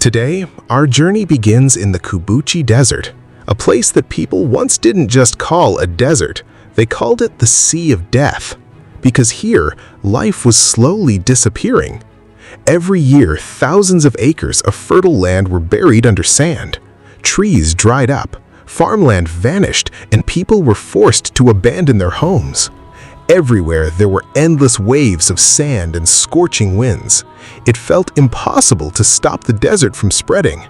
Today, our journey begins in the Kubuqi Desert, a place that people once didn't just call a desert, they called it the Sea of Death, because here, life was slowly disappearing. Every year, thousands of acres of fertile land were buried under sand. Trees dried up, farmland vanished, and people were forced to abandon their homes. Everywhere there were endless waves of sand and scorching winds. It felt impossible to stop the desert from spreading.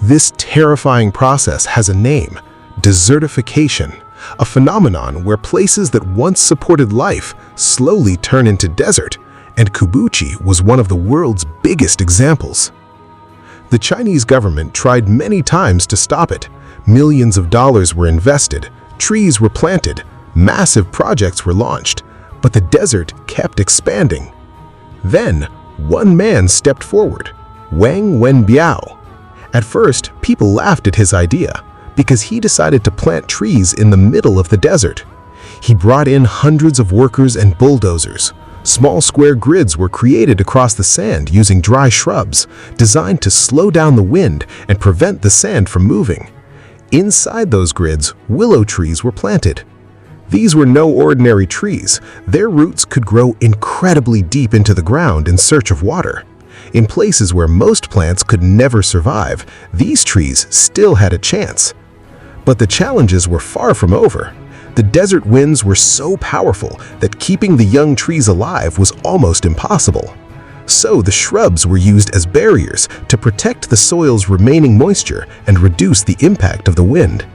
This terrifying process has a name: desertification, a phenomenon where places that once supported life slowly turn into desert, and Kubuqi was one of the world's biggest examples. The Chinese government tried many times to stop it. Millions of dollars were invested, trees were planted, massive projects were launched, but the desert kept expanding. Then, one man stepped forward, Wang Wenbiao. At first, people laughed at his idea because he decided to plant trees in the middle of the desert. He brought in hundreds of workers and bulldozers. Small square grids were created across the sand using dry shrubs, designed to slow down the wind and prevent the sand from moving. Inside those grids, willow trees were planted. These were no ordinary trees. Their roots could grow incredibly deep into the ground in search of water. In places where most plants could never survive, these trees still had a chance. But the challenges were far from over. The desert winds were so powerful that keeping the young trees alive was almost impossible. So the shrubs were used as barriers to protect the soil's remaining moisture and reduce the impact of the wind.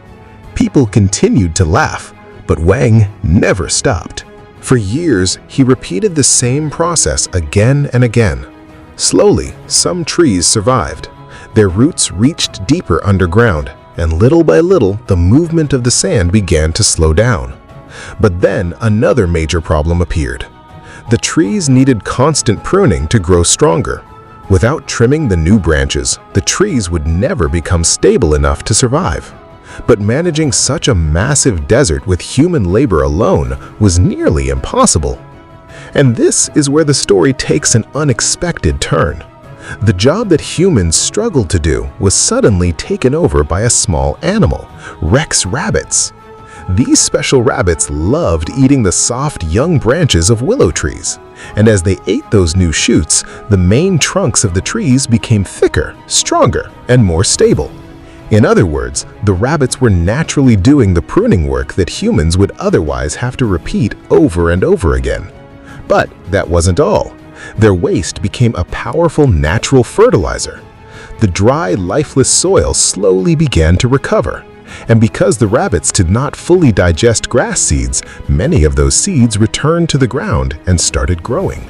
People continued to laugh, but Wang never stopped. For years, he repeated the same process again and again. Slowly, some trees survived. Their roots reached deeper underground, and little by little, the movement of the sand began to slow down. But then another major problem appeared. The trees needed constant pruning to grow stronger. Without trimming the new branches, the trees would never become stable enough to survive. But managing such a massive desert with human labor alone was nearly impossible. And this is where the story takes an unexpected turn. The job that humans struggled to do was suddenly taken over by a small animal, Rex rabbits. These special rabbits loved eating the soft young branches of willow trees, and as they ate those new shoots, the main trunks of the trees became thicker, stronger, and more stable. In other words, the rabbits were naturally doing the pruning work that humans would otherwise have to repeat over and over again. But that wasn't all. Their waste became a powerful natural fertilizer. The dry, lifeless soil slowly began to recover. And because the rabbits did not fully digest grass seeds, many of those seeds returned to the ground and started growing.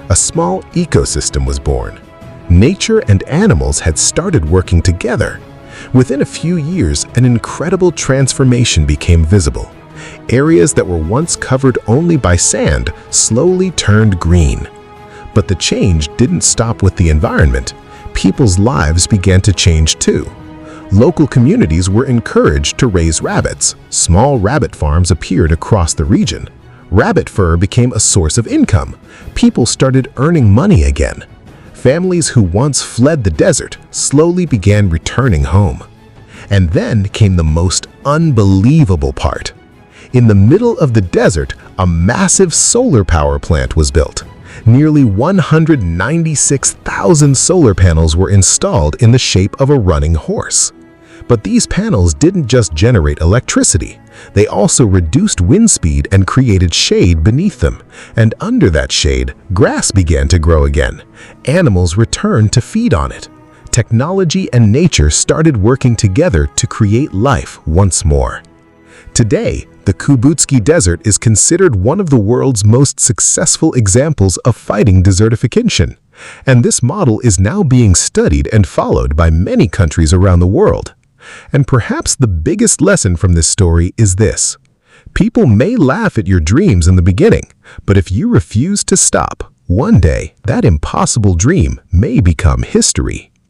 A small ecosystem was born. Nature and animals had started working together. Within a few years, an incredible transformation became visible. Areas that were once covered only by sand slowly turned green. But the change didn't stop with the environment. People's lives began to change too. Local communities were encouraged to raise rabbits. Small rabbit farms appeared across the region. Rabbit fur became a source of income. People started earning money again. Families who once fled the desert slowly began returning home. And then came the most unbelievable part. In the middle of the desert, a massive solar power plant was built. Nearly 196,000 solar panels were installed in the shape of a running horse. But these panels didn't just generate electricity. They also reduced wind speed and created shade beneath them. And under that shade, grass began to grow again. Animals returned to feed on it. Technology and nature started working together to create life once more. Today, the Kubuqi Desert is considered one of the world's most successful examples of fighting desertification. And this model is now being studied and followed by many countries around the world. And perhaps the biggest lesson from this story is this: people may laugh at your dreams in the beginning, but if you refuse to stop, one day that impossible dream may become history.